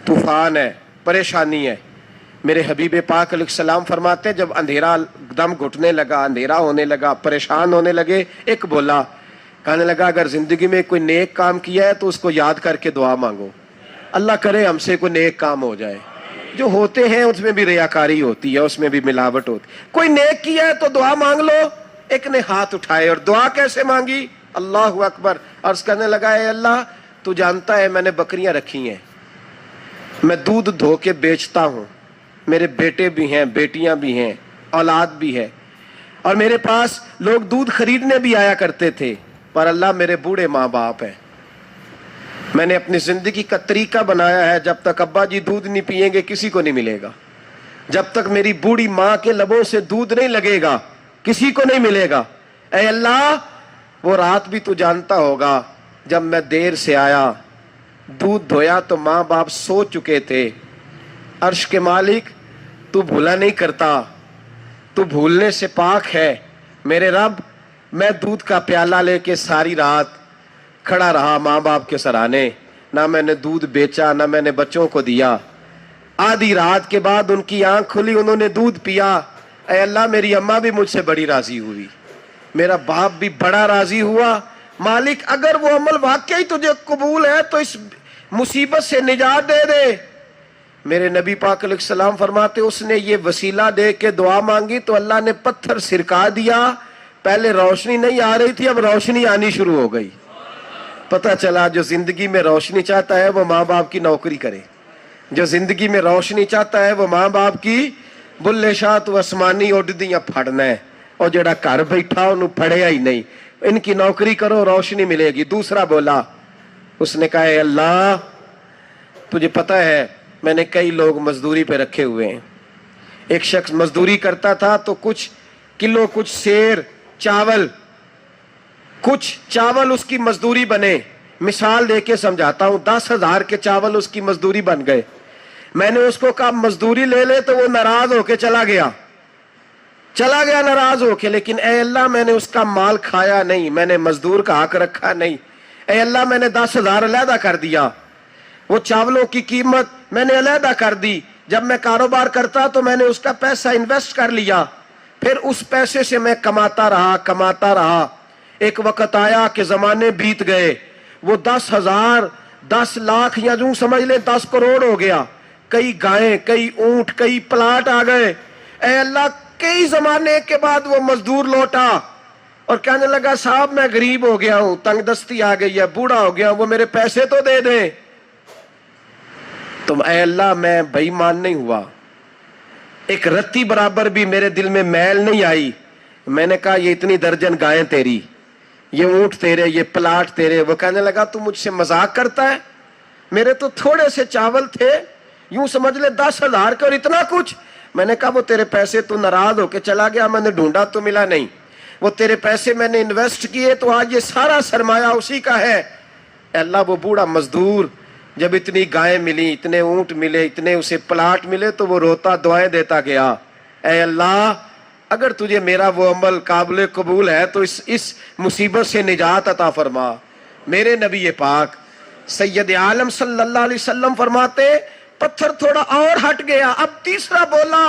طوفان ہے، پریشانی ہے۔ میرے حبیب پاک علیہ السلام فرماتے جب اندھیرا دم گھٹنے لگا، اندھیرا ہونے لگا، پریشان ہونے لگے، ایک بولا، کہنے لگا اگر زندگی میں کوئی نیک کام کیا ہے تو اس کو یاد کر کے دعا مانگو، اللہ کرے ہم سے کوئی نیک کام ہو جائے۔ جو ہوتے ہیں اس میں بھی ریاکاری ہوتی ہے، اس میں بھی ملاوٹ ہوتی ہے۔ کوئی نیک کیا ہے تو دعا مانگ لو۔ ایک نے ہاتھ اٹھائے اور دعا کیسے مانگی؟ اللہ اکبر، عرض کرنے لگا اے اللہ تو جانتا ہے میں نے بکریاں رکھی ہیں، میں دودھ دھو کے بیچتا ہوں، میرے بیٹے بھی ہیں، بیٹیاں بھی ہیں، اولاد بھی ہے، اور میرے پاس لوگ دودھ خریدنے بھی آیا کرتے تھے، پر اللہ میرے بوڑھے ماں باپ ہیں۔ میں نے اپنی زندگی کا طریقہ بنایا ہے جب تک ابا جی دودھ نہیں پیئیں گے کسی کو نہیں ملے گا، جب تک میری بوڑھی ماں کے لبوں سے دودھ نہیں لگے گا کسی کو نہیں ملے گا۔ اے اللہ وہ رات بھی تو جانتا ہوگا جب میں دیر سے آیا، دودھ دھویا تو ماں باپ سو چکے تھے۔ عرش کے مالک تو بھولا نہیں کرتا، تو بھولنے سے پاک ہے۔ میرے رب میں دودھ کا پیالہ لے کے ساری رات کھڑا رہا ماں باپ کے سرانے، نہ میں نے دودھ بیچا نہ میں نے بچوں کو دیا۔ آدھی رات کے بعد ان کی آنکھ کھلی، انہوں نے دودھ پیا۔ اے اللہ میری اماں بھی مجھ سے بڑی راضی ہوئی، میرا باپ بھی بڑا راضی ہوا۔ مالک اگر وہ عمل واقعی تجھے قبول ہے تو اس مصیبت سے نجات دے دے۔ میرے نبی پاک علیہ السلام فرماتے اس نے یہ وسیلہ دے کے دعا مانگی تو اللہ نے پتھر سرکا دیا۔ پہلے روشنی نہیں آ رہی تھی، اب روشنی آنی شروع ہو گئی۔ پتہ چلا جو زندگی میں روشنی چاہتا ہے وہ ماں باپ کی نوکری کرے، جو زندگی میں روشنی چاہتا ہے وہ ماں باپ کی بلے شاہ تو آسمانی اڈدیاں پھڑنا ہے، اور جڑا گھر بیٹھا انہوں پڑھیا ہی نہیں، ان کی نوکری کرو روشنی ملے گی۔ دوسرا بولا، اس نے کہا اے اللہ تجھے پتہ ہے میں نے کئی لوگ مزدوری پہ رکھے ہوئے ہیں، ایک شخص مزدوری کرتا تھا تو کچھ کلو کچھ سیر چاول کچھ چاول اس کی مزدوری بنے۔ مثال دے کے سمجھاتا ہوں، 10,000 کے چاول اس کی مزدوری بن گئے۔ میں نے اس کو کہا مزدوری لے لے تو وہ ناراض ہو کے چلا گیا ناراض ہو کے، لیکن اے اللہ میں نے اس کا مال کھایا نہیں، میں نے مزدور کا حق رکھا نہیں۔ اے اللہ میں نے 10,000 علیحدہ کر دیا، وہ چاولوں کی قیمت میں نے علیحدہ کر دی۔ جب میں کاروبار کرتا تو میں نے اس کا پیسہ انویسٹ کر لیا، پھر اس پیسے سے میں کماتا رہا۔ ایک وقت آیا کہ زمانے بیت گئے، وہ 10,000 10 لاکھ یا جو سمجھ لیں 10 کروڑ ہو گیا، کئی گائیں، کئی اونٹ، کئی پلاٹ آ گئے۔ اے اللہ کئی زمانے کے بعد وہ مزدور لوٹا اور کہنے لگا صاحب میں غریب ہو گیا ہوں، تنگ دستی آ گئی ہے، بوڑھا ہو گیا ہوں، وہ میرے پیسے تو دے دیں۔ تو اے اللہ میں بے ایمان نہیں ہوا، ایک رتی برابر بھی میرے دل میں میل نہیں آئی۔ میں نے کہا یہ اتنی درجن گائیں تیری، یہ اونٹ تیرے، یہ پلاٹ تیرے۔ وہ کہنے لگا تو مجھ سے مذاق کرتا ہے، میرے تو تھوڑے سے چاول تھے، یوں سمجھ لے 10,000 کا اور اتنا کچھ۔ میں نے کہا وہ تیرے پیسے تو ناراض ہو کے چلا گیا، میں نے ڈھونڈا تو ملا نہیں، وہ تیرے پیسے میں نے انویسٹ کیے تو آج یہ سارا سرمایہ اسی کا ہے۔ اے اللہ وہ بوڑھا مزدور جب اتنی گائیں ملی، اتنے اونٹ ملے، اتنے اسے پلاٹ ملے تو وہ روتا دعائیں دیتا گیا۔ اے اللہ اگر تجھے میرا وہ عمل قابل قبول ہے تو اس مصیبت سے نجات عطا فرما۔ میرے نبی پاک سید عالم صلی اللہ علیہ وسلم فرماتے پتھر تھوڑا اور ہٹ گیا، اب تیسرا بولا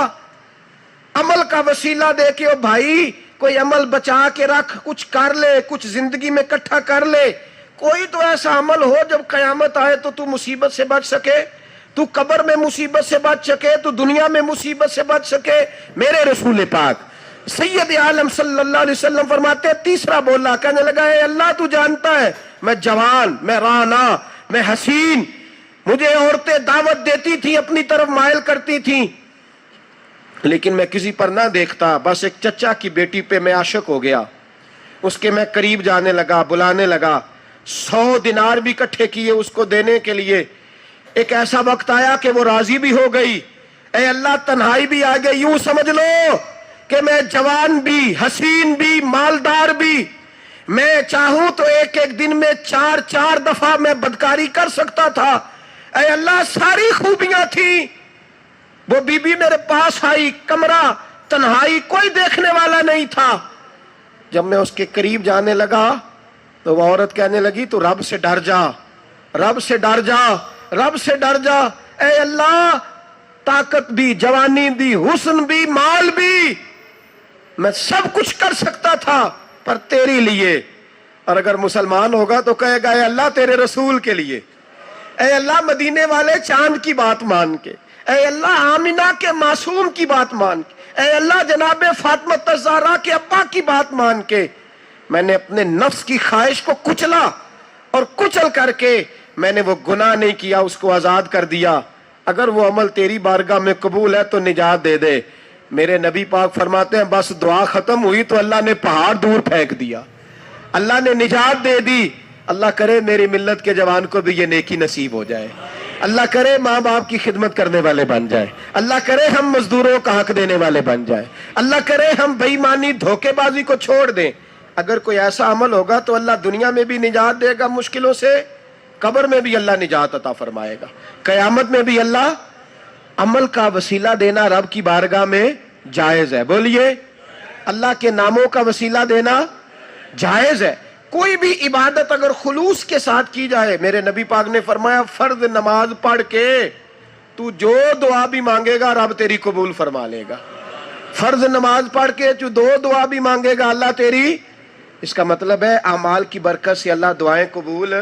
عمل کا وسیلہ دے کے او بھائی کوئی عمل بچا کے رکھ، کچھ کر لے، کچھ زندگی میں اکٹھا کر لے، کوئی تو ایسا عمل ہو جب قیامت آئے تو مصیبت سے بچ سکے، تو قبر میں مصیبت سے بچ سکے، تو دنیا میں مصیبت سے بچ سکے۔ میرے رسول پاک سید عالم صلی اللہ علیہ وسلم فرماتے تیسرا بولا، کہنے لگا اے اللہ تو جانتا ہے میں جوان، میں رانا، میں حسین، مجھے عورتیں دعوت دیتی تھی، اپنی طرف مائل کرتی تھیں، لیکن میں کسی پر نہ دیکھتا، بس ایک چچا کی بیٹی پہ میں عاشق ہو گیا، اس کے میں قریب جانے لگا، بلانے لگا، 100 دینار بھی اکٹھے کیے اس کو دینے کے لیے۔ ایک ایسا وقت آیا کہ وہ راضی بھی ہو گئی۔ اے اللہ تنہائی بھی آ گئی، یوں سمجھ لو کہ میں جوان بھی، حسین بھی، مالدار بھی، میں چاہوں تو ایک دن میں 4 دفعہ میں بدکاری کر سکتا تھا۔ اے اللہ ساری خوبیاں تھیں، وہ بی بی میرے پاس آئی، کمرہ تنہائی، کوئی دیکھنے والا نہیں تھا۔ جب میں اس کے قریب جانے لگا تو وہ عورت کہنے لگی تو رب سے ڈر جا، رب سے ڈر جا، رب سے ڈر جا۔ اے اللہ طاقت بھی، جوانی بھی، حسن بھی، مال بھی، میں سب کچھ کر سکتا تھا پر تیری لیے. اور اگر مسلمان ہوگا تو کہے گا اے اللہ تیرے رسول کے لیے، اے اللہ مدینے والے چاند کی بات مان کے، اے اللہ آمنہ کے معصوم کی بات مان کے، اے اللہ جناب فاطمہ الزہرا کے ابا کی بات مان کے میں نے اپنے نفس کی خواہش کو کچلا، اور کچل کر کے میں نے وہ گناہ نہیں کیا، اس کو آزاد کر دیا. اگر وہ عمل تیری بارگاہ میں قبول ہے تو نجات دے دے. میرے نبی پاک فرماتے ہیں بس دعا ختم ہوئی تو اللہ نے پہاڑ دور پھینک دیا، اللہ نے نجات دے دی. اللہ کرے میری ملت کے جوان کو بھی یہ نیکی نصیب ہو جائے، اللہ کرے ماں باپ کی خدمت کرنے والے بن جائے، اللہ کرے ہم مزدوروں کا حق دینے والے بن جائے، اللہ کرے ہم بے ایمانی دھوکے بازی کو چھوڑ دیں. اگر کوئی ایسا عمل ہوگا تو اللہ دنیا میں بھی نجات دے گا مشکلوں سے، قبر میں بھی اللہ نجات عطا فرمائے گا، قیامت میں بھی اللہ. عمل کا وسیلہ دینا رب کی بارگاہ میں جائز ہے. بولیے اللہ کے ناموں کا وسیلہ دینا جائز ہے. کوئی بھی عبادت اگر خلوص کے ساتھ کی جائے، میرے نبی پاک نے فرمایا فرض نماز پڑھ کے تو جو دعا بھی مانگے گا رب تیری قبول فرما لے گا. فرض نماز پڑھ کے جو دو دعا بھی مانگے گا اللہ تیری. اس کا مطلب ہے اعمال کی برکت سے اللہ دعائیں قبول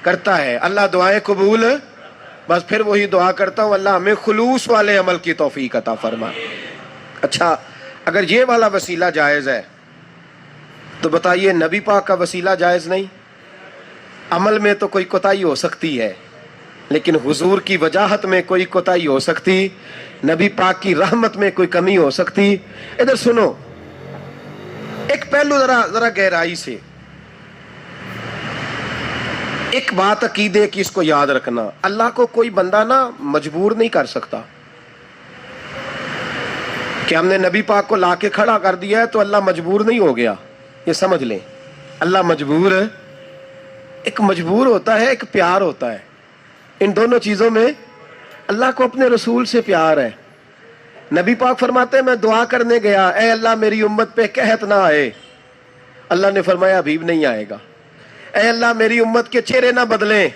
کرتا ہے، اللہ دعائیں قبول. بس پھر وہی دعا کرتا ہوں اللہ ہمیں خلوص والے عمل کی توفیق عطا فرما. اچھا اگر یہ والا وسیلہ جائز ہے تو بتائیے نبی پاک کا وسیلہ جائز نہیں؟ عمل میں تو کوئی کوتاہی ہو سکتی ہے لیکن حضور کی وجاہت میں کوئی کوتاہی ہو سکتی، نبی پاک کی رحمت میں کوئی کمی ہو سکتی. ادھر سنو ایک پہلو ذرا گہرائی سے، ایک بات عقیدے کی اس کو یاد رکھنا، اللہ کو کوئی بندہ نا مجبور نہیں کر سکتا کہ ہم نے نبی پاک کو لا کے کھڑا کر دیا ہے تو اللہ مجبور نہیں ہو گیا. یہ سمجھ لیں اللہ مجبور ہے. ایک مجبور ہوتا ہے، ایک پیار ہوتا ہے. ان دونوں چیزوں میں اللہ کو اپنے رسول سے پیار ہے. نبی پاک فرماتے ہیں میں دعا کرنے گیا اے اللہ میری امت پہ قحط نہ آئے، اللہ نے فرمایا ابھی نہیں آئے گا. اے اللہ میری امت کے چہرے نہ بدلیں،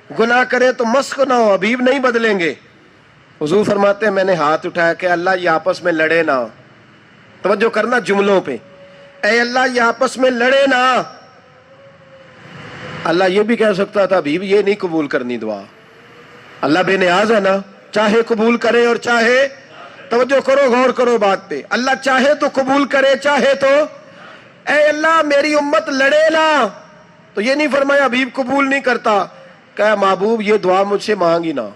گناہ کرے تو مسخ نہ ہو، ابھی نہیں بدلیں گے. حضور فرماتے ہیں میں نے ہاتھ اٹھایا کہ اللہ یہ آپس میں لڑے نہ. توجہ کرنا جملوں پہ، اے اللہ یہ آپس میں لڑے نہ. اللہ یہ بھی کہہ سکتا تھا ابھی یہ نہیں قبول کرنی دعا. اللہ بے نیاز ہے نا، چاہے قبول کرے اور چاہے، توجہ کرو غور کرو بات پہ، اللہ چاہے تو قبول کرے چاہے تو. اے اللہ میری امت لڑے نہ، تو یہ نہیں فرمایا حبیب قبول نہیں کرتا، کہ محبوب یہ دعا مجھ سے مانگ ہی نہ.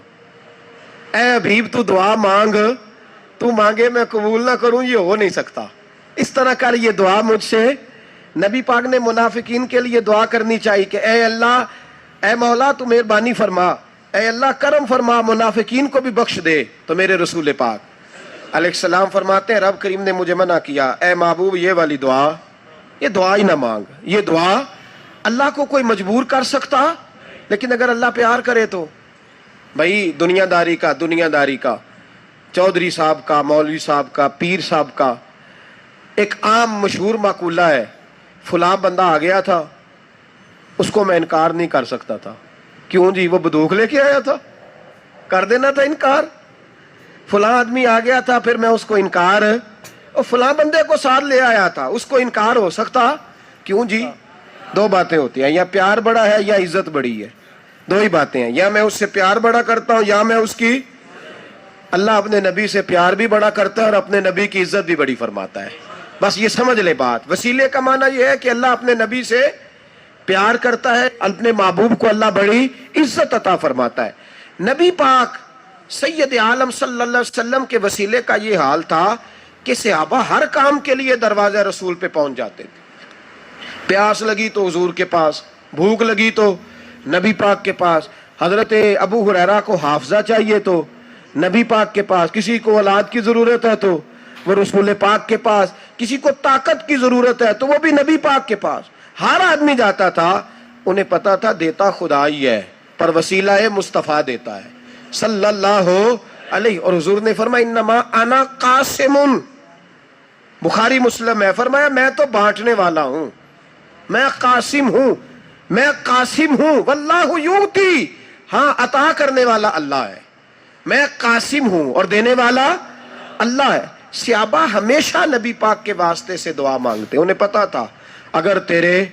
اے حبیب تو دعا مانگ، تو مانگے میں قبول نہ کروں، یہ ہو نہیں سکتا. اس طرح کر یہ دعا مجھ سے. نبی پاک نے منافقین کے لیے دعا کرنی چاہیے کہ اے اللہ، اے مولا تو مہربانی فرما، اے اللہ کرم فرما، منافقین کو بھی بخش دے. تو میرے رسول پاک علیہ السلام فرماتے ہیں رب کریم نے مجھے منع کیا، اے محبوب یہ والی دعا، یہ دعا ہی نہ مانگ. یہ دعا اللہ کو کوئی مجبور کر سکتا، لیکن اگر اللہ پیار کرے تو. بھائی دنیا داری کا چودھری صاحب کا، مولوی صاحب کا، پیر صاحب کا ایک عام مشہور مقولہ ہے، فلاں بندہ آ گیا تھا اس کو میں انکار نہیں کر سکتا تھا. کیوں جی؟ وہ بندوق لے کے آیا تھا، کر دینا تھا انکار. فلاں آدمی آ گیا تھا پھر میں اس کو انکار، اور فلاں بندے کو ساتھ لے آیا تھا اس کو انکار ہو سکتا؟ کیوں جی؟ دو باتیں ہوتی ہیں، یا پیار بڑا ہے یا عزت بڑی ہے. دو ہی باتیں ہیں، یا میں اس سے پیار بڑا کرتا ہوں یا میں اس کی. اللہ اپنے نبی سے پیار بھی بڑا کرتا ہے اور اپنے نبی کی عزت بھی بڑی فرماتا ہے. بس یہ سمجھ لے بات. وسیلے کا معنی یہ ہے کہ اللہ اپنے نبی سے پیار کرتا ہے، اپنے محبوب کو اللہ بڑی عزت عطا فرماتا ہے. نبی پاک سید عالم صلی اللہ علیہ وسلم کے وسیلے کا یہ حال تھا کہ صحابہ ہر کام کے لیے دروازہ رسول پہ پہنچ جاتے تھے. پیاس لگی تو حضور کے پاس، بھوک لگی تو نبی پاک کے پاس. حضرت ابو ہریرہ کو حافظہ چاہیے تو نبی پاک کے پاس، کسی کو اولاد کی ضرورت ہے تو وہ رسول پاک کے پاس، کسی کو طاقت کی ضرورت ہے تو وہ بھی نبی پاک کے پاس. ہر آدمی جاتا تھا، انہیں پتا تھا دیتا خدا ہی ہے پر وسیلہ مصطفیٰ دیتا ہے صلی اللہ علیہ. اور حضور نے فرمایا انما انا قاسم، بخاری مسلم ہے، فرمایا میں تو بانٹنے والا ہوں، میں قاسم ہوں، میں قاسم ہوں. واللہ یؤتی ہاں عطا کرنے والا اللہ ہے، میں قاسم ہوں اور دینے والا اللہ ہے۔ صحابہ ہمیشہ نبی پاک کے واسطے سے دعا مانگتے، انہیں پتا تھا اگر تیرے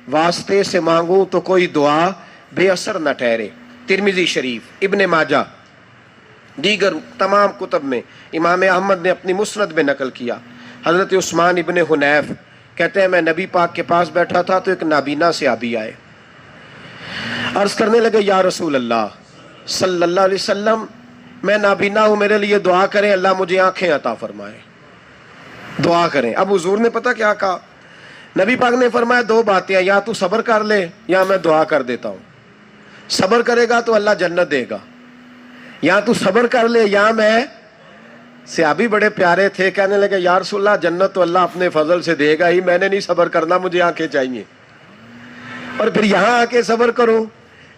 واسطے سے مانگوں تو کوئی دعا بے اثر نہ ٹھہرے۔ ترمذی شریف، ابن ماجہ، دیگر تمام کتب میں، امام احمد نے اپنی مسند میں نقل کیا، حضرت عثمان ابن حنیف کہتے ہیں میں نبی پاک کے پاس بیٹھا تھا تو ایک نابینا صحابی آئے، عرض کرنے لگے یا رسول اللہ صلی اللہ علیہ وسلم میں نابینا ہوں، میرے لیے دعا کریں اللہ مجھے آنکھیں عطا فرمائے، دعا کریں۔ اب حضور نے پتہ کیا کہا؟ نبی پاک نے فرمایا دو باتیں ہیں، یا تو صبر کر لے یا میں دعا کر دیتا ہوں۔ صبر کرے گا تو اللہ جنت دے گا، یا تو صبر کر لے یا میں۔ صحابی بڑے پیارے تھے، کہنے لگے یا رسول اللہ جنت تو اللہ اپنے فضل سے دے گا ہی، میں نے نہیں صبر کرنا، مجھے آنکھیں چاہیے، اور پھر یہاں آ کے صبر کروں،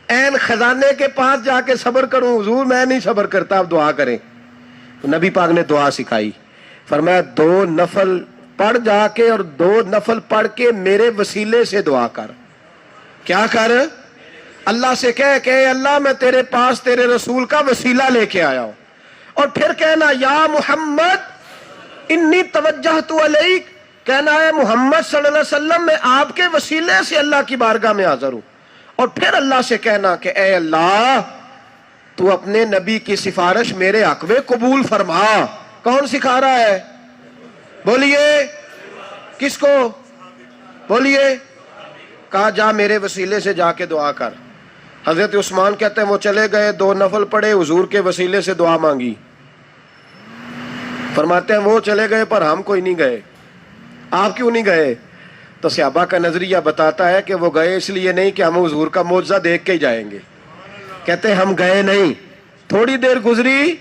این خزانے کے پاس جا کے صبر کروں؟ حضور میں نہیں صبر کرتا، اب دعا کریں۔ تو نبی پاک نے دعا سکھائی، فرمایا دو نفل پڑھ جا کے اور دو نفل پڑھ کے میرے وسیلے سے دعا کر۔ کیا کر؟ اللہ سے کہہ کہ اللہ میں تیرے پاس تیرے رسول کا وسیلہ لے کے آیا ہوں، اور پھر کہنا یا محمد انی توجہت الیک، کہنا ہے محمد صلی اللہ علیہ وسلم میں آپ کے وسیلے سے اللہ کی بارگاہ میں حاضر ہوں، اور پھر اللہ سے کہنا کہ اے اللہ تو اپنے نبی کی سفارش میرے حق میں قبول فرما۔ کون سکھا رہا ہے؟ بولیے کس کو؟ بولیے۔ کہا جا میرے وسیلے سے جا کے دعا کر۔ حضرت عثمان کہتے ہیں وہ چلے گئے، دو نفل پڑھے، حضور کے وسیلے سے دعا مانگی۔ فرماتے ہیں وہ چلے گئے پر ہم کوئی نہیں گئے۔ آپ کیوں نہیں گئے؟ تو صحابہ کا نظریہ بتاتا ہے کہ وہ گئے اس لیے نہیں کہ ہم حضور کا معجزہ دیکھ کے ہی جائیں گے، کہتے ہم گئے نہیں۔ تھوڑی دیر گزری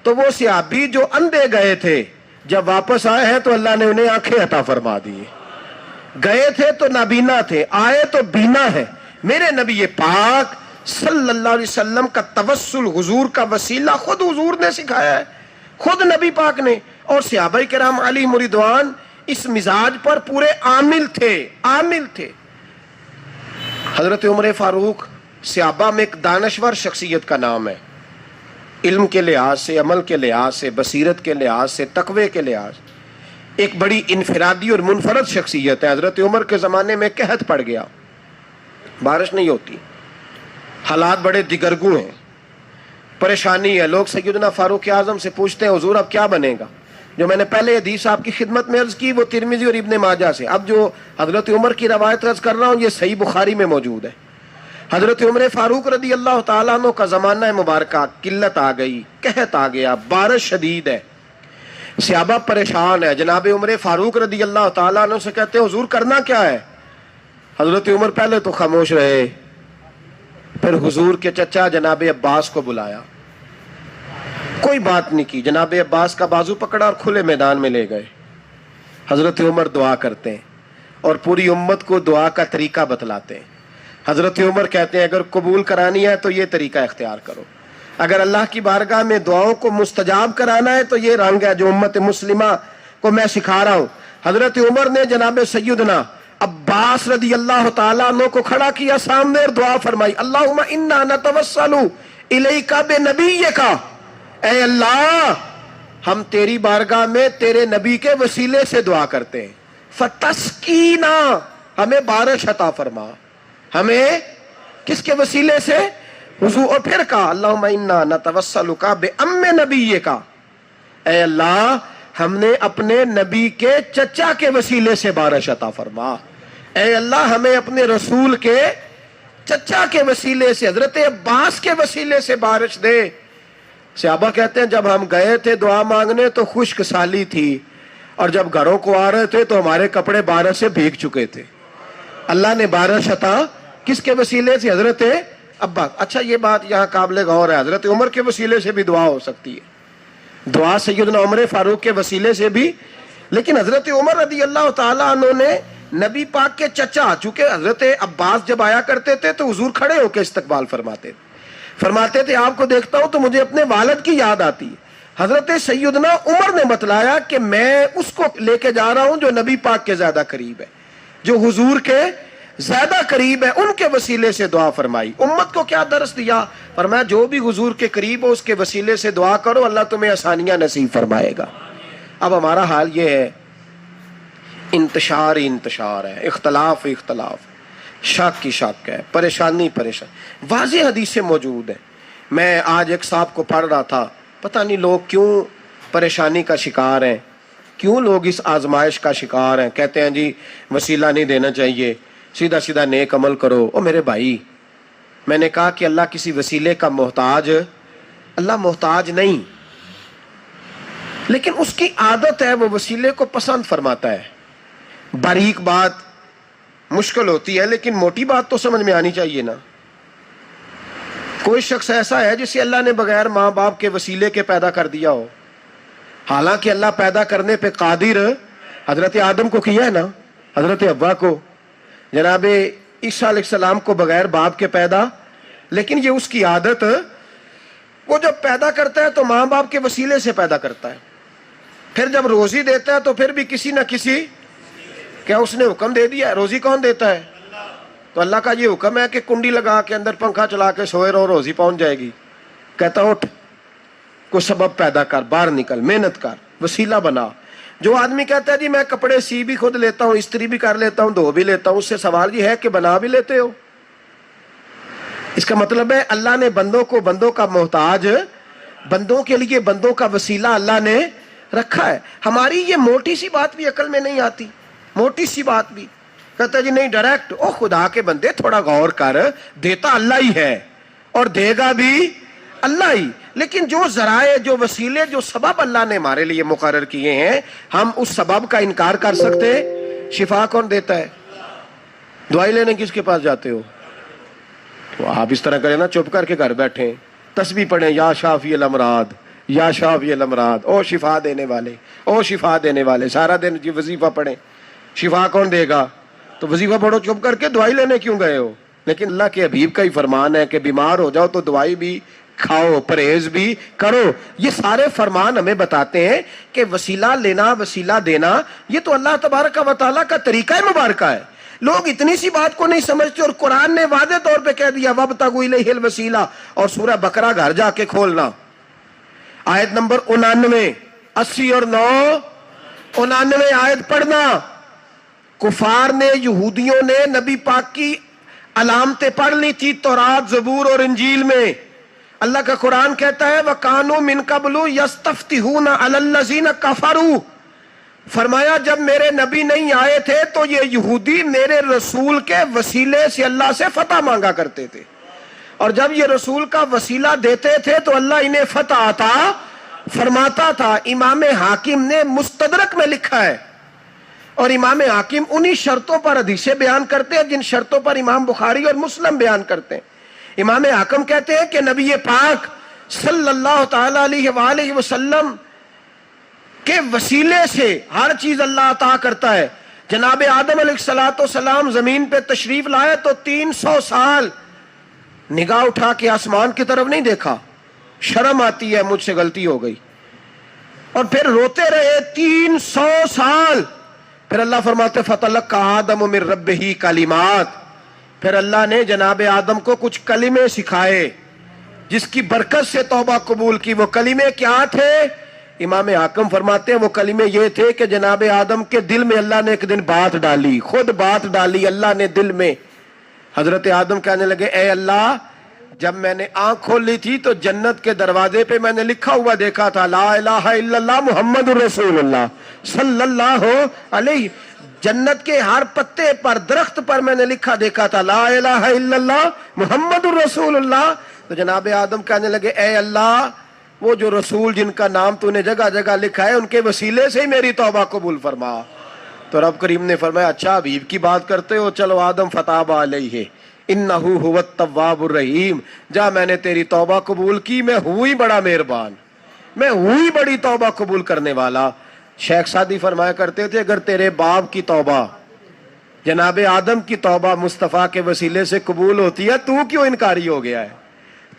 تو وہ صحابی جو اندھے گئے تھے جب واپس آئے ہیں تو اللہ نے انہیں آنکھیں عطا فرما دی۔ گئے تھے تو نابینا تھے، آئے تو بینا ہے۔ میرے نبی پاک صلی اللہ علیہ وسلم کا توسل حضور کا وسیلہ خود حضور نے سکھایا ہے، خود نبی پاک نے، اور صحابہ کرام علیہم رضوان اس مزاج پر پورے عامل تھے۔ حضرت عمر فاروق صحابہ میں ایک دانشور شخصیت کا نام ہے، علم کے لحاظ سے، عمل کے لحاظ سے، بصیرت کے لحاظ سے، تقوی کے لحاظ سے ایک بڑی انفرادی اور منفرد شخصیت ہے۔ حضرت عمر کے زمانے میں قحط پڑ گیا، بارش نہیں ہوتی، حالات بڑے دگرگوں ہیں، پریشانی ہے۔ لوگ سیدنا فاروق اعظم سے پوچھتے ہیں حضور اب کیا بنے گا؟ جو میں نے پہلے حدیث آپ کی خدمت میں عرض کی وہ ترمذی اور ابن ماجہ سے، اب جو حضرت عمر کی روایت عرض کر رہا ہوں یہ صحیح بخاری میں موجود ہے۔ حضرت عمر فاروق رضی اللہ تعالیٰ عنہ کا زمانہ مبارکہ، قلت آ گئی، قحط آ گیا، بارش شدید ہے، صحابہ پریشان ہے۔ جناب عمر فاروق رضی اللہ تعالیٰ عنہ سے کہتے ہیں حضور کرنا کیا ہے؟ حضرت عمر پہلے تو خاموش رہے، پھر حضور کے چچا جناب عباس کو بلایا، کوئی بات نہیں کی، جناب عباس کا بازو پکڑا اور کھلے میدان میں لے گئے۔ حضرت عمر دعا کرتے ہیں اور پوری امت کو دعا کا طریقہ بتلاتے ہیں۔ حضرت عمر کہتے ہیں اگر قبول کرانی ہے تو یہ طریقہ اختیار کرو، اگر اللہ کی بارگاہ میں دعاؤں کو مستجاب کرانا ہے تو یہ رنگ ہے جو امت مسلمہ کو میں سکھا رہا ہوں۔ حضرت عمر نے جناب سیدنا عباس رضی اللہ تعالیٰ عنہ کو کھڑا کیا سامنے اور دعا فرمائی، اللہم انا نتوسل الیک بنبیک، اے اللہ ہم تیری بارگاہ میں تیرے نبی کے وسیلے سے دعا کرتے ہیں، فتسقینا، ہمیں بارش عطا فرما۔ ہمیں کس کے وسیلے سے؟ حضور۔ اور پھر کہا اللہم انا نتوسلک بام نبیک، اے اللہ ہم نے اپنے نبی کے چچا کے وسیلے سے بارش عطا فرما، اے اللہ ہمیں اپنے رسول کے چچا کے وسیلے سے، حضرت عباس کے وسیلے سے بارش دے۔ صحابہ کہتے ہیں جب ہم گئے تھے دعا مانگنے تو خشک سالی تھی، اور جب گھروں کو آ رہے تھے تو ہمارے کپڑے بارش سے بھیگ چکے تھے۔ اللہ نے بارش عطا کس کے وسیلے سے؟ حضرت عباس۔ اچھا یہ بات یہاں قابل غور ہے، حضرت عمر کے وسیلے سے بھی دعا ہو سکتی ہے، دعا سیدنا عمر فاروق کے وسیلے سے بھی، لیکن حضرت عمر رضی اللہ تعالیٰ عنہ نے نبی پاک کے چچا، چونکہ حضرت عباس جب آیا کرتے تھے تو حضور کھڑے ہو کے استقبال فرماتے تھے آپ کو دیکھتا ہوں تو مجھے اپنے والد کی یاد آتی ہے۔ حضرت سیدنا عمر نے بتلایا کہ میں اس کو لے کے جا رہا ہوں جو نبی پاک کے زیادہ قریب ہے، جو حضور کے زیادہ قریب ہے ان کے وسیلے سے دعا فرمائی. امت کو کیا درس دیا؟ فرمایا جو بھی حضور کے قریب ہو اس کے وسیلے سے دعا کرو، اللہ تمہیں آسانیاں نصیب فرمائے گا. اب ہمارا حال یہ ہے، انتشار ہی انتشار ہے، اختلاف ہی اختلاف، شک کی شک ہے، پریشانی پریشانی. واضح حدیثیں موجود ہیں. میں آج ایک صاحب کو پڑھ رہا تھا، پتہ نہیں لوگ کیوں پریشانی کا شکار ہیں، کیوں لوگ اس آزمائش کا شکار ہیں. کہتے ہیں جی وسیلہ نہیں دینا چاہیے، سیدھا سیدھا نیک عمل کرو. او میرے بھائی، میں نے کہا کہ اللہ کسی وسیلے کا محتاج، اللہ محتاج نہیں، لیکن اس کی عادت ہے وہ وسیلے کو پسند فرماتا ہے. باریک بات مشکل ہوتی ہے لیکن موٹی بات تو سمجھ میں آنی چاہیے نا. کوئی شخص ایسا ہے جسے اللہ نے بغیر ماں باپ کے وسیلے کے پیدا کر دیا ہو، حالانکہ اللہ پیدا کرنے پہ قادر حضرت آدم کو کیا ہے نا، حضرت حوا کو، جناب عیسیٰ علیہ السلام کو بغیر باپ کے پیدا، لیکن یہ اس کی عادت، وہ جب پیدا کرتا ہے تو ماں باپ کے وسیلے سے پیدا کرتا ہے. پھر جب روزی دیتا ہے تو پھر بھی کسی نہ کسی، کیا اس نے حکم دے دیا ہے؟ روزی کون دیتا ہے؟ تو اللہ کا یہ حکم ہے کہ کنڈی لگا کے اندر پنکھا چلا کے سوئے رہو، روزی پہنچ جائے گی. کہتا اٹھ، کوئی سبب پیدا کر، باہر نکل، محنت کر، وسیلہ بنا. جو آدمی کہتا ہے جی میں کپڑے سی بھی خود لیتا ہوں، استری بھی کر لیتا ہوں، دھو بھی لیتا ہوں، اس سے سوال یہ ہے کہ بنا بھی لیتے ہو. اس کا مطلب ہے اللہ نے بندوں کو بندوں کا محتاج، بندوں کے لیے بندوں کا وسیلہ اللہ نے رکھا ہے. ہماری یہ موٹی سی بات بھی عقل میں نہیں آتی، موٹی سی بات بھی. کہتا ہے جی نہیں ڈائریکٹ، او خدا کے بندے تھوڑا غور کر، دیتا اللہ ہی ہے اور دے گا بھی اللہ ہی. لیکن جو ذرائع، جو وسیلے، جو سبب اللہ نے ہمارے لیے مقرر کیے ہیں، ہم اس سبب کا انکار کر سکتے؟ شفا کون دیتا ہے؟ دوائی لینے کس کے پاس جاتے ہو؟ تو آپ اس طرح کریں نا، چپ کر کے گھر بیٹھیں، تسبیح پڑھیں، یا شافی الامراض، یا شافی الامراض، او شفا دینے والے، او شفا دینے والے. سارا دن جی وظیفہ پڑھیں، شفا کون دے گا؟ تو وظیفہ پڑھو چپ کر کے، دوائی لینے کیوں گئے ہو؟ لیکن اللہ کے حبیب کا ہی فرمان ہے کہ بیمار ہو جاؤ تو دوائی بھی کھاؤ، پرہیز بھی کرو. یہ سارے فرمان ہمیں بتاتے ہیں کہ وسیلہ لینا، وسیلہ دینا، یہ تو اللہ تبارک و تعالیٰ کا طریقہ مبارکہ ہے. لوگ اتنی سی بات کو نہیں سمجھتے، اور قرآن نے واضح طور پہ کہہ دیا وَابْتَغُوا إِلَيْهِ الْوَسِيلَةَ. اور سورہ بقرہ گھر جا کے کھولنا، آیت نمبر 99، 80 اور 9، 99 آیت پڑھنا. کفار نے، یہودیوں نے نبی پاک کی علامتیں پڑھ لی تھی تورات، زبور اور انجیل میں. اللہ کا قرآن کہتا ہے وَكَانُوا مِن قَبْلُ يَسْتَفْتِحُونَ عَلَى الَّذِينَ كَفَرُوا. فرمایا جب میرے نبی نہیں آئے تھے تو یہ یہودی میرے رسول کے وسیلے سے اللہ سے فتح مانگا کرتے تھے، اور جب یہ رسول کا وسیلہ دیتے تھے تو اللہ انہیں فتح عطا فرماتا تھا. امام حاکم نے مستدرک میں لکھا ہے، اور امام حاکم انہی شرطوں پر حدیثیں بیان کرتے ہیں جن شرطوں پر امام بخاری اور مسلم بیان کرتے ہیں. امام حاکم کہتے ہیں کہ نبی پاک صلی اللہ تعالی علیہ وآلہ وسلم کے وسیلے سے ہر چیز اللہ عطا کرتا ہے. جناب آدم علیہ السلام زمین پہ تشریف لائے تو 300 سال نگاہ اٹھا کے آسمان کی طرف نہیں دیکھا. شرم آتی ہے، مجھ سے غلطی ہو گئی، اور پھر روتے رہے 300 سال. پھر اللہ فرماتے فَتَلَقَّىٰ آدَمُ مِن رَبِّهِ کلمات. پھر اللہ نے جناب آدم کو کچھ کلمے سکھائے جس کی برکت سے توبہ قبول کی. وہ کلمے کیا تھے؟ امام حاکم فرماتے ہیں وہ کلمے یہ تھے کہ جناب آدم کے دل میں اللہ نے ایک دن بات ڈالی، خود بات ڈالی اللہ نے دل میں. حضرت آدم کہنے لگے اے اللہ، جب میں نے آنکھ کھول لی تھی تو جنت کے دروازے پہ میں نے لکھا ہوا دیکھا تھا لا الہ الا اللہ محمد الرسول اللہ صلی اللہ علیہ. جنت کے ہر پتے پر، درخت پر میں نے لکھا دیکھا تھا لا الہ الا اللہ محمد الرسول اللہ. تو جناب آدم کہنے لگے اے اللہ، وہ جو رسول جن کا نام تو نے جگہ جگہ لکھا ہے ان کے وسیلے سے ہی میری توبہ قبول فرما. تو رب کریم نے فرمایا اچھا حبیب کی بات کرتے ہو، چلو آدم فتاب علیہ انہ هو التواب الرحیم. جا میں نے تیری توبہ قبول کی، میں ہوئی بڑا مہربان، میں ہوئی بڑی توبہ قبول کرنے والا. شیخ سعدی فرمایا کرتے تھے اگر تیرے باپ کی توبہ، جناب آدم کی توبہ مصطفیٰ کے وسیلے سے قبول ہوتی ہے، تو کیوں انکاری ہو گیا ہے؟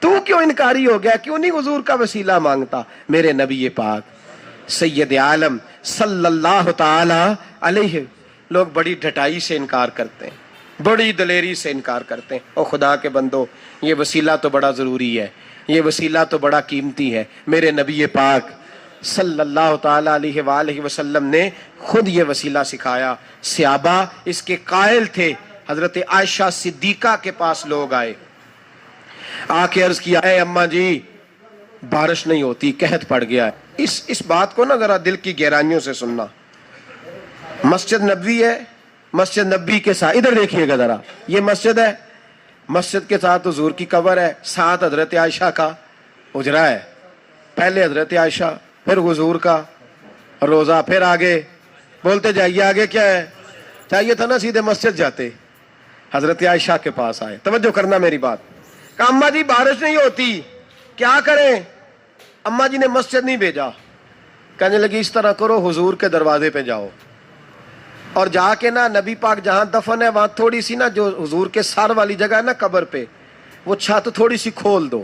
تو کیوں انکاری ہو گیا؟ کیوں نہیں حضور کا وسیلہ مانگتا؟ میرے نبی پاک سید عالم صلی اللہ تعالی علیہ. لوگ بڑی ڈھٹائی سے انکار کرتے ہیں، بڑی دلیری سے انکار کرتے ہیں. او خدا کے بندو، یہ وسیلہ تو بڑا ضروری ہے، یہ وسیلہ تو بڑا قیمتی ہے. میرے نبی پاک صلی اللہ تعالی علیہ وآلہ وسلم نے خود یہ وسیلہ سکھایا. صحابہ اس کے قائل تھے. حضرت عائشہ صدیقہ کے پاس لوگ آئے، آ کے عرض کیا، اے اماں جی بارش نہیں ہوتی، قحط پڑ گیا ہے. اس بات کو نا ذرا دل کی گہرائیوں سے سننا. مسجد نبوی ہے، مسجد نبوی کے ساتھ ادھر دیکھیے گا ذرا، یہ مسجد ہے، مسجد کے ساتھ حضور کی قبر ہے، ساتھ حضرت عائشہ کا حجرہ ہے. پہلے حضرت عائشہ، پھر حضور کا روزہ، پھر آگے بولتے جائیے آگے کیا ہے. چاہیے تھا نا سیدھے مسجد جاتے. حضرت عائشہ کے پاس آئے. توجہ کرنا میری بات. کہا اماں جی بارش نہیں ہوتی، کیا کریں؟ اماں جی نے مسجد نہیں بھیجا. کہنے لگی اس طرح کرو، حضور کے دروازے پہ جاؤ اور جا کے نا نبی پاک جہاں دفن ہے وہاں تھوڑی سی نا جو حضور کے سر والی جگہ ہے نا قبر پہ، وہ چھت تھوڑی سی کھول دو،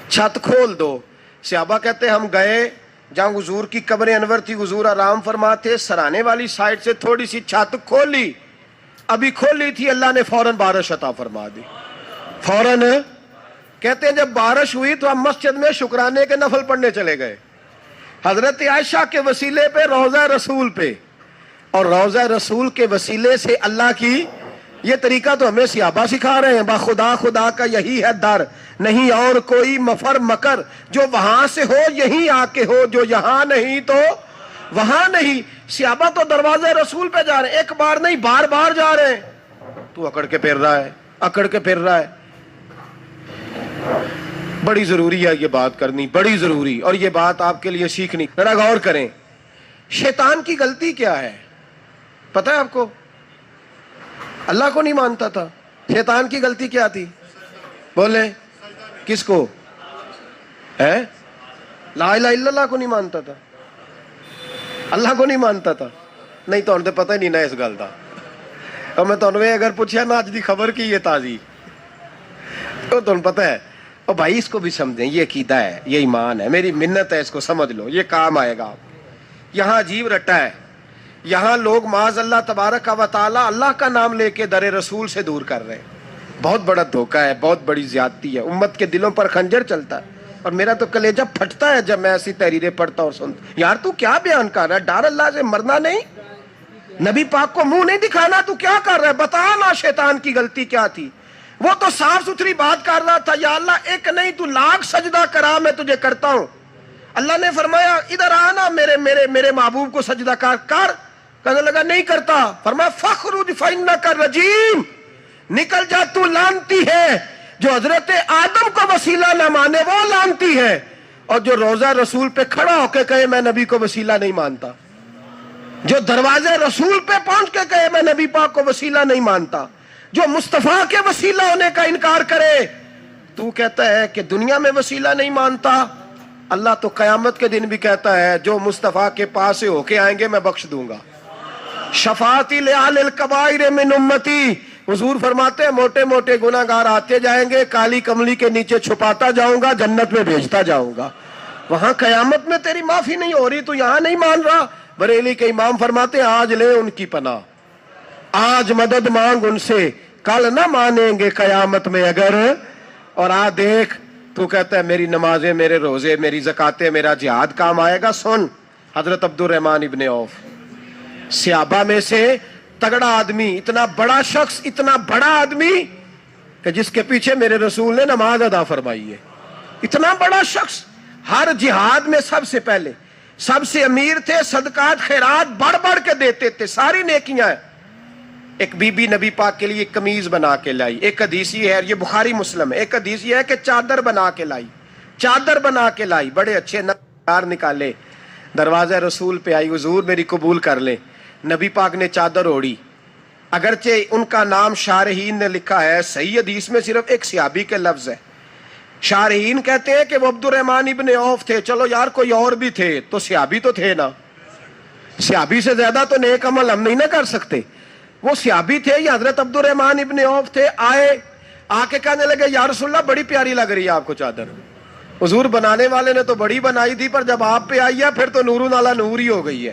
چھت کھول دو. صحابہ کہتے ہم گئے جہاں حضور کی قبر انور تھی، حضور آرام فرماتے، سرانے والی سائڈ سے تھوڑی سی چھت کھولی، ابھی کھولی تھی، اللہ نے فوراً بارش عطا فرما دی. فوراً کہتے ہیں جب بارش ہوئی تو ہم مسجد میں شکرانے کے نفل پڑھنے چلے گئے، حضرت عائشہ کے وسیلے پہ، روضہ رسول پہ. اور روضہ رسول کے وسیلے سے اللہ کی یہ طریقہ تو ہمیں صحابہ سکھا رہے ہیں. با خدا خدا کا یہی ہے در، نہیں اور کوئی مفر مکر، جو وہاں سے ہو یہیں آ کے ہو، جو یہاں نہیں تو وہاں نہیں. صحابہ تو دروازے رسول پہ جا رہے ہیں، ایک بار نہیں بار بار جا رہے ہیں. تو اکڑ کے پھر رہا ہے، اکڑ کے پھر رہا ہے. بڑی ضروری ہے یہ بات کرنی، بڑی ضروری. اور یہ بات آپ کے لیے سیکھنی. ذرا غور کریں، شیطان کی غلطی کیا ہے پتہ ہے آپ کو؟ اللہ کو نہیں مانتا تھا. شیطان کی غلطی کیا تھی؟ بولے کس کو؟ ہے لا الہ الا اللہ کو نہیں مانتا تھا، اللہ کو نہیں مانتا تھا. نہیں تو انہیں پتہ ہی نہیں نا اس گل کا. اور میں تو اگر پوچھا نا اج دی خبر کی یہ تازی تو تمہیں پتہ ہے. اور بھائی اس کو بھی سمجھیں، یہ عقیدہ ہے، یہ ایمان ہے، میری منت ہے، اس کو سمجھ لو، یہ کام آئے گا. یہاں عجیب رٹا ہے، یہاں لوگ معاذ اللہ تبارک و تعالی اللہ کا نام لے کے در رسول سے دور کر رہے ہیں. بہت بڑا دھوکہ ہے، بہت بڑی زیادتی ہے. امت کے دلوں پر خنجر چلتا ہے. اور میرا تو کلیجہ پھٹتا ہے جب میں ایسی تحریریں پڑھتا اور سنتا. یار تو کیا بیان کر رہا ہے؟ ڈر اللہ سے مرنا نہیں، نبی پاک کو منہ نہیں دکھانا، تو کیا کر رہا ہے؟ بتا نا شیطان کی غلطی کیا تھی. وہ تو صاف ستھری بات کر رہا تھا، یا اللہ ایک نہیں تو لاکھ سجدہ کرا میں تجھے کرتا ہوں. اللہ نے فرمایا ادھر آنا، میرے محبوب کو سجدہ کر. کہنے لگا نہیں کرتا. فرمایا فخرج فإنک رجیم، نکل جا تو لعنتی ہے. جو حضرت آدم کو وسیلہ نہ مانے وہ لعنتی ہے، اور جو روضہ رسول پہ کھڑا ہو کے کہے میں نبی کو وسیلہ نہیں مانتا، جو دروازے رسول پہ پہنچ کے کہے میں نبی پاک کو وسیلہ نہیں مانتا، جو مصطفیٰ کے وسیلہ ہونے کا انکار کرے. تو کہتا ہے کہ دنیا میں وسیلہ نہیں مانتا. اللہ تو قیامت کے دن بھی کہتا ہے جو مصطفیٰ کے پاس سے ہو کے آئیں گے میں بخش دوں گا. شفاعتی لأہل الکبائر من امتی، حضور فرماتے ہیں موٹے موٹے گناہ گار آتے جائیں گے، کالی کملی کے نیچے چھپاتا جاؤں گا، جنت میں بھیجتا جاؤں گا. وہاں قیامت میں تیری معافی نہیں ہو رہی، تو یہاں نہیں مان رہا. بریلی کے امام فرماتے ہیں آج لے ان کی پناہ، آج مدد مانگ ان سے، کل نہ مانیں گے قیامت میں اگر. اور دیکھ تو کہتا ہے میری نمازیں، میرے روزے، میری زکاتیں، میرا جہاد کام آئے گا. سن حضرت عبد الرحمن ابن عوف، صحابہ میں سے تگڑا آدمی، اتنا بڑا شخص، اتنا بڑا آدمی کہ جس کے پیچھے میرے رسول نے نماز ادا فرمائی ہے. اتنا بڑا شخص ہر جہاد میں سب سے پہلے، سب سے امیر تھے، صدقات خیرات بڑھ بڑھ کے دیتے تھے، ساری نیکیاں ہیں. ایک بی بی نبی پاک کے لیے ایک قمیض بنا کے لائی. ایک حدیث یہ ہے، یہ بخاری مسلم ہے، ایک حدیث یہ ہے کہ چادر بنا کے لائی، چادر بنا کے لائی، بڑے اچھے نقار نکالے، دروازہ رسول پہ آئی، حضور میری قبول کر لیں. نبی پاک نے چادر اوڑی. اگرچہ ان کا نام شارحین نے لکھا ہے، صحیح حدیث میں صرف ایک صحابی کے لفظ ہے. شارحین کہتے ہیں کہ وہ عبد الرحمن ابن عوف تھے. چلو یار کوئی اور بھی تھے تو صحابی تو تھے نا، صحابی سے زیادہ تو نیک عمل ہم نہیں نہ کر سکتے. وہ صحابی تھے یا حضرت عبد الرحمن ابن عوف تھے. آ کے کہنے لگے یا رسول اللہ بڑی پیاری لگ رہی ہے آپ کو چادر. حضور بنانے والے نے تو بڑی بنائی تھی، پر جب آپ پہ آئی ہے پھر تو نور نالا نور ہی ہو گئی ہے.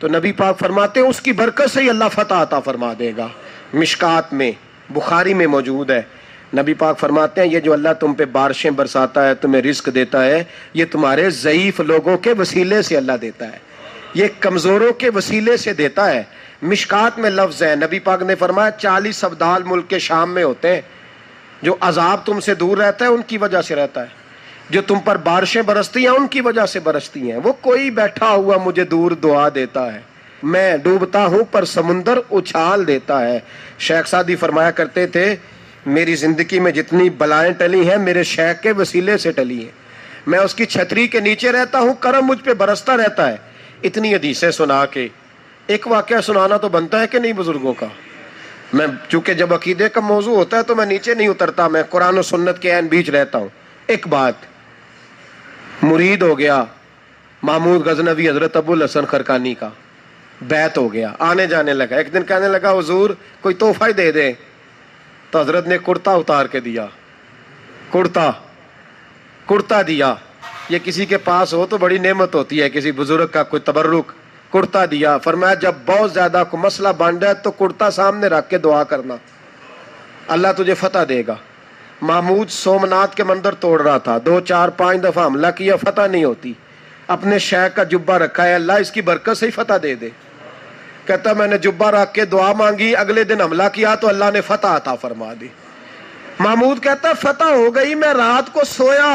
تو نبی پاک فرماتے ہیں اس کی برکت سے ہی اللہ فتح عطا فرما دے گا. مشکات میں، بخاری میں موجود ہے. نبی پاک فرماتے ہیں یہ جو اللہ تم پہ بارشیں برساتا ہے، تمہیں رزق دیتا ہے، یہ تمہارے ضعیف لوگوں کے وسیلے سے اللہ دیتا ہے، یہ کمزوروں کے وسیلے سے دیتا ہے. مشکات میں لفظ ہے، نبی پاک نے فرمایا 40 ابدال ملک کے شام میں ہوتے ہیں، جو عذاب تم سے دور رہتا ہے ان کی وجہ سے رہتا ہے، جو تم پر بارشیں برستی ہیں ان کی وجہ سے برستی ہیں. وہ کوئی بیٹھا ہوا مجھے دور دعا دیتا ہے، میں ڈوبتا ہوں پر سمندر اچھال دیتا ہے. شیخ سعدی فرمایا کرتے تھے میری زندگی میں جتنی بلائیں ٹلی ہیں میرے شیخ کے وسیلے سے ٹلی ہیں، میں اس کی چھتری کے نیچے رہتا ہوں، کرم مجھ پہ برستا رہتا ہے. اتنی حدیثیں سنا کے ایک واقعہ سنانا تو بنتا ہے کہ نہیں بزرگوں کا. میں چونکہ جب عقیدے کا موضوع ہوتا ہے تو میں نیچے نہیں اترتا، میں قرآن و سنت کے عین بیچ رہتا ہوں. ایک بات، مرید ہو گیا محمود غزنوی حضرت ابو الحسن خرقانی کا، بیعت ہو گیا، آنے جانے لگا. ایک دن کہنے لگا حضور کوئی تحفہ ہی دے دے، تو حضرت نے کرتا اتار کے دیا، کرتا دیا. یہ کسی کے پاس ہو تو بڑی نعمت ہوتی ہے، کسی بزرگ کا کوئی تبرک. کرتا دیا، فرمایا جب بہت زیادہ کوئی مسئلہ بن جائے تو کرتا سامنے رکھ کے دعا کرنا، اللہ تجھے فتح دے گا. محمود سومناتھ کے مندر توڑ رہا تھا، 2 4 5 دفعہ حملہ کیا، فتح نہیں ہوتی. اپنے شیخ کا جبہ رکھا ہے، اللہ اس کی برکت سے ہی فتح دے دے. کہتا میں نے جبہ رکھ کے دعا مانگی، اگلے دن حملہ کیا تو اللہ نے فتح عطا فرما دی. محمود کہتا فتح ہو گئی، میں رات کو سویا،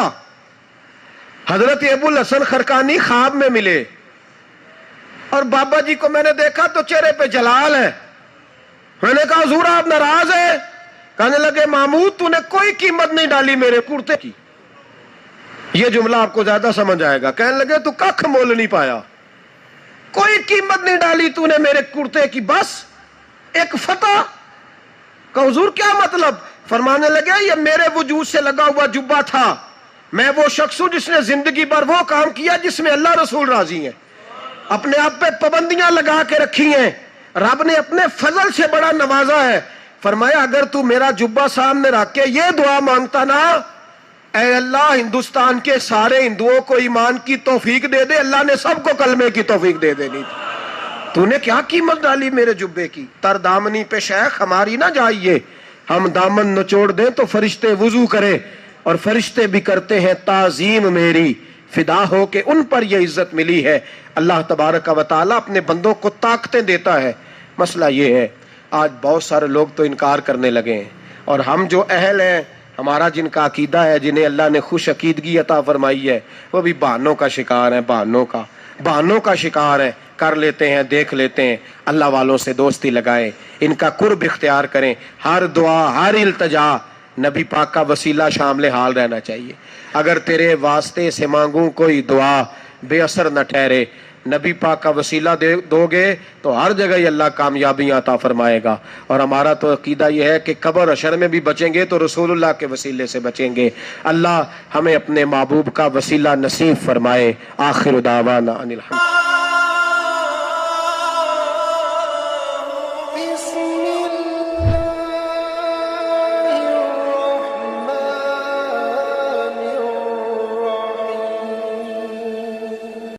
حضرت ابو الحسن خرقانی خواب میں ملے اور بابا جی کو میں نے دیکھا تو چہرے پہ جلال ہے. میں نے کہا حضور آپ ناراض ہیں؟ کہنے لگے محمود تو نے کوئی قیمت نہیں ڈالی میرے کرتے کی. یہ جملہ آپ کو زیادہ سمجھ آئے گا. کہنے لگے تو ککھ مول نہیں پایا، کوئی قیمت نہیں ڈالی تو نے میرے کرتے کی، بس ایک فتح. کہ حضور کیا مطلب؟ فرمانے لگے یہ میرے وجود سے لگا ہوا جبہ تھا، میں وہ شخص ہوں جس نے زندگی پر وہ کام کیا جس میں اللہ رسول راضی ہیں، اپنے آپ پہ پابندیاں لگا کے رکھی ہیں، رب نے اپنے فضل سے بڑا نوازا ہے. فرمایا اگر تو میرا جبہ سامنے رکھ کے یہ دعا مانگتا نا، اے اللہ ہندوستان کے سارے ہندوؤں کو ایمان کی توفیق دے دے، اللہ نے سب کو کلمے کی توفیق دے دینی تھی. تو نے کیا قیمت ڈالی میرے جبے کی؟ تر دامنی پہ شیخ ہماری نہ جائیے، ہم دامن نچوڑ دیں تو فرشتے وضو کرے، اور فرشتے بھی کرتے ہیں تعظیم میری، فدا ہو کے ان پر یہ عزت ملی ہے. اللہ تبارک و تعالیٰ اپنے بندوں کو طاقتیں دیتا ہے. مسئلہ یہ ہے آج بہت سارے لوگ تو انکار کرنے لگے ہیں، اور ہم جو اہل ہیں، ہمارا جن کا عقیدہ ہے، جنہیں اللہ نے خوش عقیدگی عطا فرمائی ہے، وہ بھی بہانوں کا شکار ہے، بہانوں کا شکار ہے. کر لیتے ہیں، دیکھ لیتے ہیں. اللہ والوں سے دوستی لگائیں، ان کا قرب اختیار کریں. ہر دعا، ہر التجا نبی پاک کا وسیلہ شامل حال رہنا چاہیے. اگر تیرے واسطے سے مانگوں کوئی دعا بے اثر نہ ٹھہرے، نبی پاک کا وسیلہ دو گے تو ہر جگہ ہی اللہ کامیابیاں عطا فرمائے گا. اور ہمارا تو عقیدہ یہ ہے کہ قبر حشر میں بھی بچیں گے تو رسول اللہ کے وسیلے سے بچیں گے. اللہ ہمیں اپنے محبوب کا وسیلہ نصیب فرمائے. آخر دعوانا ان الحمد